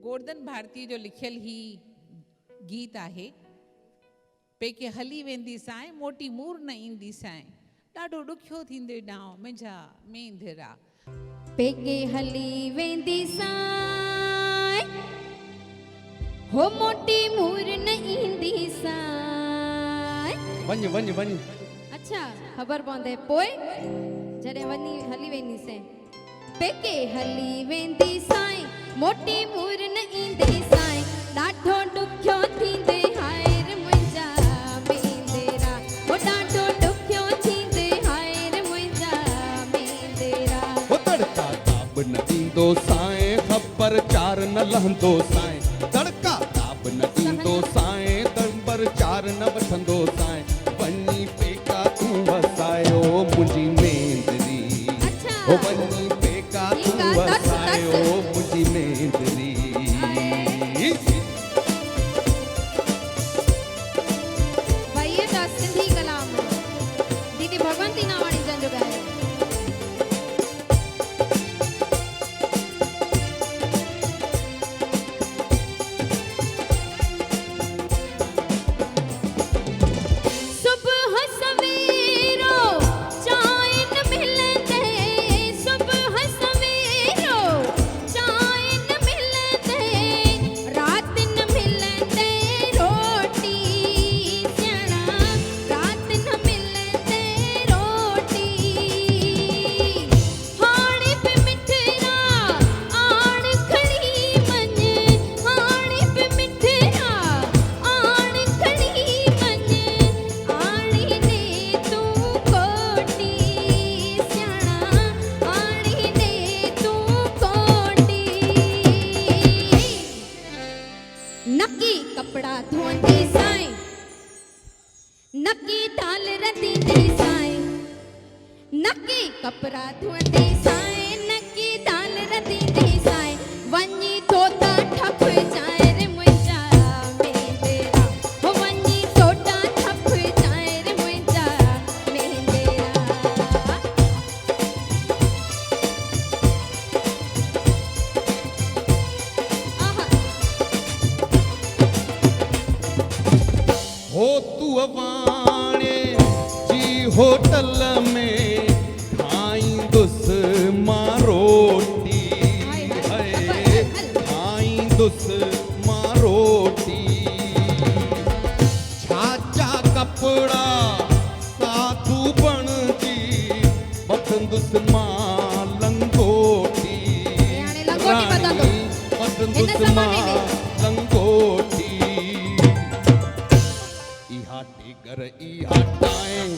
गोवर्धन भारती जो लिखियल ही गीत आहे। पेके हली वेंदी साए मोटी मूर न ईंदी साए, ॾाढो ॾुखियो थींदे ॾांव मुंहिंजा मेंधिरा। पेके हली वेंदी साए हो मोटी मूर न ईंदी साए। वञ वञ वञ। अच्छा ख़बर पवंदे पोइ जॾहिं वञी हली वेंदी साए। पेके हली वेंदी साए मोटी मूर न ईंदी साए, ॾाढो ॾुखियो थींदे हाय रे मुंहिंजा मेंधिरा। हो ॾाढो ॾुखियो थींदे हाय रे मुंहिंजा मेंधिरा। हो तड़का ताप न ईंदो साए, ख़बर चार न लहंदो साए। तड़का ताप न ईंदो साए, ख़बर चार न वठंदो साए। वञी पेका तूं वसायो मुंहिंजी मेंधरी। हो वञी पेका तूं वसायो मुंहिंजी मेंधरी। भाई ये तो सिंधी कलाम दीदी भगवंती नावाणी जन जो गाए। सुबह सवेरो चाय न मिलंदे, सुबह सवेरो चाय न मिलंदे, रात न मिलंदे रोटी सियाणा, रात न मिलंदे रोटी। हाणे पे मिठरा आण खणी वञ, हाणे पे मिठरा आण खणी वञ, आणी दे तूं कोटी सियाणा, आणी दे तूं कोटी। नकी कपड़ा धोंदी साए, नकी दाल रंधींदी साए, नकी कपड़ा धोंदी साए, नकी दाल रंधींदी साए। वञी तोता ठप जाए रे मुंहिंजा मेंधिरा। हो वञी तोता ठप जाए रे मुंहिंजा मेंधिरा। आहा हो तू अवाणे जी होटल में खाईंदुसि मां रोटी। है खाईंदुसि मां रोटी। छाचा कपड़ा साधू बणजी वठंदुसि मां लंगोटी। हाणे लंगोटी बदंदो। वठंदुसि हिन मां ज़माने में। लंगोटी। इहा टिगर इहा टाइम,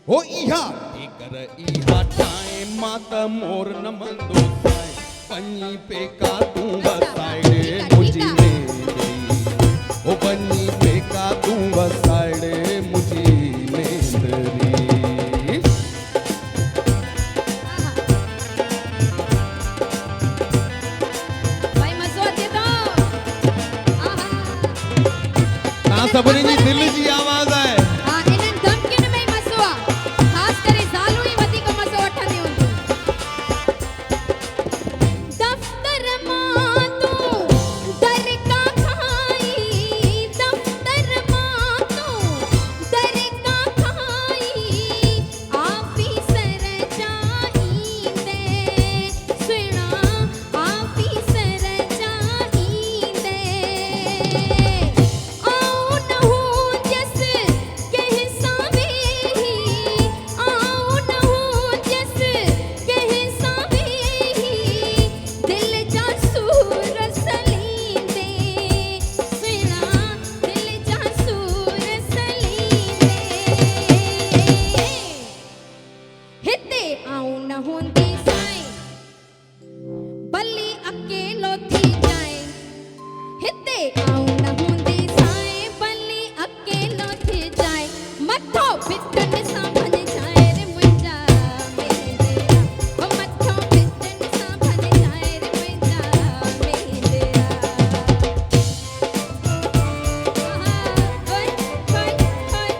हो इहा टिगर इहा टाइम, मां त मोर न मंदो साए। वञी पेका तूं वसाए मुंहिंजी मेंधरी। हो वञी पेका तूं वसाए मुंहिंजी मेंधरी। भाई मज़ो अचे थो। आहा तव्हां सभिनी जी दिलि जी आवाज़ आहे। हा इन्हनि धमकियुनि में ई मज़ो आहे। ख़ासि करे ज़ालूं ई वधीक मज़ो वठंदियूं हूंदियूं। दफ़्तर मां तूं दरका खाई, दफ़्तर मां तूं दरका खाई, आफ़ीसर जा ईंदे सुहिणा, आफ़ीसर जा ईंदे। आऊं न हुजसि कंहिं सां वेही, आऊं न हुजसि कंहिं सां वेही, दिल जा सूर सलींदे सुहिणा, दिल जा सूर सलींदे। हिते आऊं न हूंदी साए भली अकेलो थी जाए। हिते आऊं न हूंदी साए भली अकेलो थी जाए। मथो भितन सां भन जाए रे मुंहिंजा मेंधिरा। हो मथो भितन सां भन जाए रे मुंहिंजा मेंधिरा। आहा ओए ओए ओए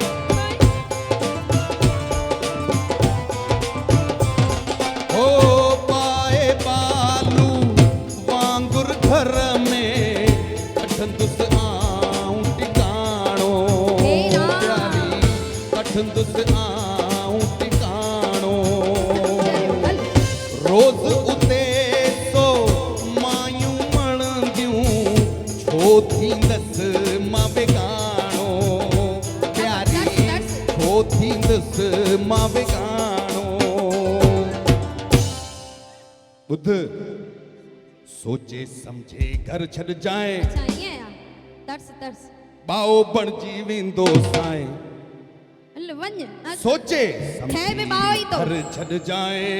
हो पाए बालू वांगुर घर में वठंदुसि आऊं टिकाणो रोज़ उते सो मायूं मणंदियूं छो थींदसि मां बेगाणो प्यारी छो थींदसि मां बेगाणो बुध सोचे समझे घर छॾ जाए अच्छा ईअं आहे तर्स तर्स बाओ बणजी वेंदो साए हल वञ सोचे खैर में बाओ ई तो घर छॾ जाए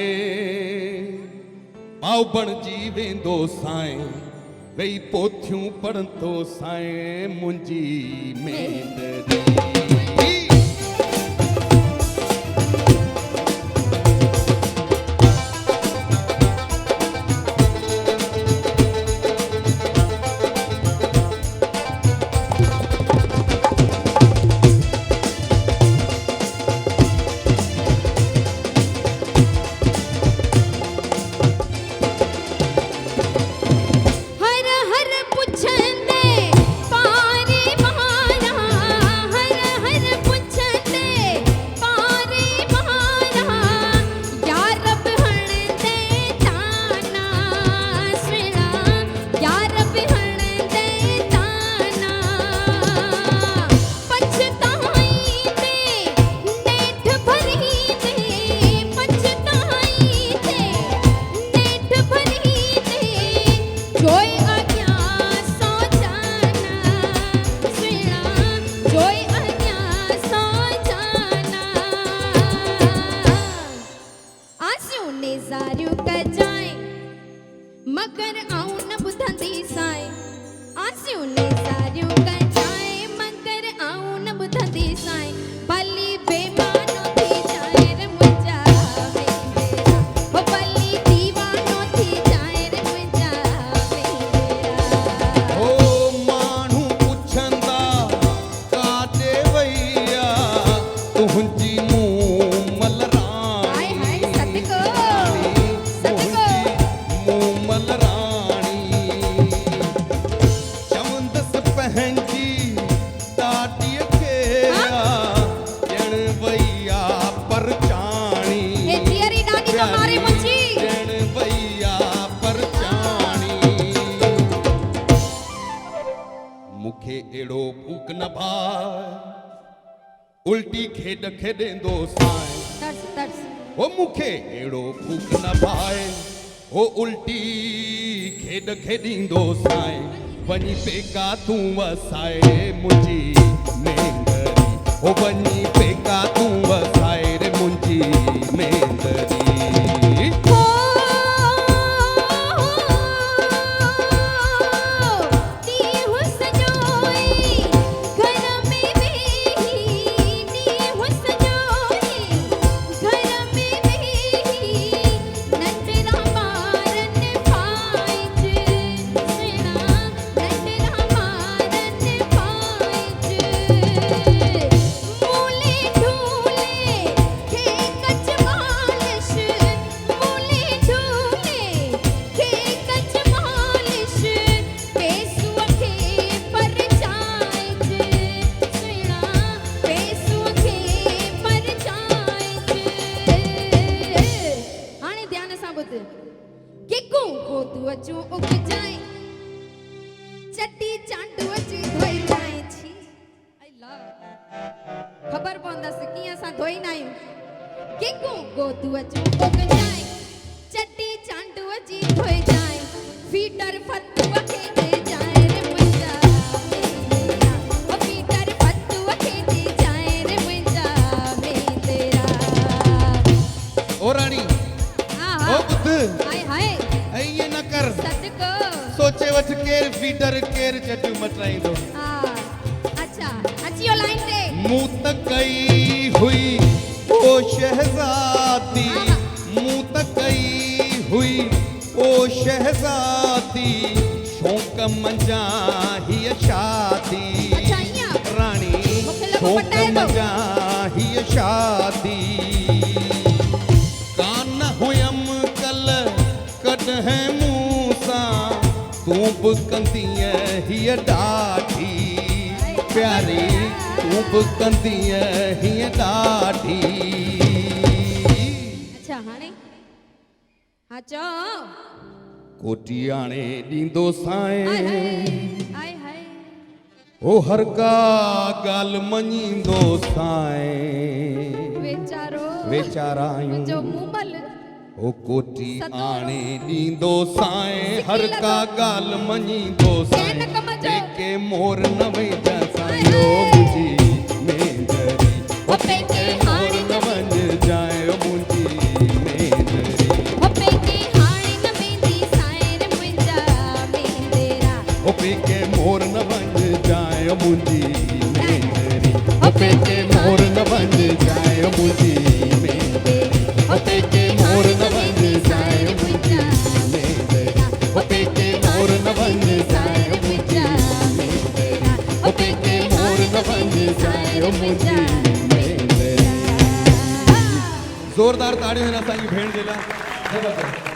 बाओ बणजी वेंदो साए वेई पोथियूं पढ़ंदो साए मुंहिंजी मेंदरी हर हर पुछंदे पारे मारा हर हर पुछंदे पारे मारा या रब हणंदे ताना सुणा या रब हणंदे ताना पछताई ते नेठ भरी ते पछताई ते नेठ भरी ते जोय आज्ञा सो जाना सुना जोय आज्ञा सो जाना आसियूं नेज़ारियूं कजाए मगर आऊं न ॿुधंदी साए आसियूं नेज़ारियूं कजाए मगर आऊं न ॿुधंदी साए भली बेमानो थी जाए रे मुंहिंजा वेंदेरा हो भली दीवानो थी जाए रे मुंहिंजा वेंदेरा ओ माण्हू पुछंदा काॾे वईया तुंहिंजी मूमल हाय हाय राणी सतको सतको मूमल राणी चवंदसि पंहिंजी ॾाॾीअ खे ॼण वईया परचाणी हे तेरी डाडी तो मारे मुझी ॼण वईया परचाणी मूंखे अहिड़ो भूख न भाए उल्टी खेॾ खेॾंदो साए तर्स तर्स ओ मूंखे अहिड़ो भूख न भाए ओ उल्टी खेॾ खेॾींदो साए वञी पेका तूं वसाए मुंहिंजी मेंदरी ओ वञी पेका तूं वसाए रे मुंहिंजी मेंदरी हो दी हुसजोई घर में वेही दी हुसजोई घर में वेही नंढड़ा ॿारन पाइज सुणा नंढड़ा ॿारन पाइज मूले ढूले खे कच मालिश मूले ढूले खे कच मालिश पेसुअ खे परचाइज सुणा पेसुअ खे परचाइज हाणे ध्यान सां ॿुध किकू गोदू अचूं उगजाए चटी चांडू अची धोई जाए छी अल्लाह खबर पवंदसि कीअं असां धोईंदा आहियूं किकू गोदू अचूं उगजाए चटी चांडू अची धोई जाए फीटर फतुअ खे दे जाए रे मुंहिंजा मेंदेरा ओ फीटर फतुअ खे दे जाए रे मुंहिंजा मेंदेरा ओ राणी हा ओ हा बुध हाय हाय ईअं न कर सदको सोचे वठ केर फीडर केर चटियूं मटाईंदो हा अच्छा अचियो लाइन ते मूं त कई हुई ओ शहज़ादी मूं त कई हुई ओ शहज़ादी शौक़ मंझां हीअ शादी अच्छा ईअं राणी मूंखे लॻो शौक़ पटाए थो। मंझां हीअ शादी कान हुयमि कल कॾहिं मूं सां तूं बि कंदीअ हीअ ॾाढी प्यारी तूं बि कंदीअ हीअं ॾाढी अच्छा हाणे हा चओ कोटी आणे ॾींदो हाय साईं हाय हाय ओ हर का ॻाल्हि मञींदो साईं वेचारो वेचारायूं मुंहिंजो मुमल ओ कोटी सतोड़ो। आणे ॾींदो साईं हर का ॻाल्हि मञींदो साईं कंहिं न कम जो। पेके मोर न वञ साईं ओ मुंहिंजी मेंदरी ओ पेके मोर न वञ जाए ओ मुंहिंजी मेंदरी हो पेके हाणे न वेंदी साईं रे मुंहिंजा मेंदेरा ओ पेके मोर न वञ जाए ओ मुंहिंजी मेंदरी ओ पेके मोर न वञ जाए ओ मुंहिंजी मेंदरी ओ पेके मोर न वञ जाए ओ मुंहिंजी मेंदरी ओ पेके मोर न वञ जाए ओ मुंहिंजी मेंदरी ओ पेके मोर न वञ जाए ओ मुंहिंजी मेंदरी ज़ोरदार ताड़ियूं हिन असांजी भेण जे लाइ ज़बरदस्त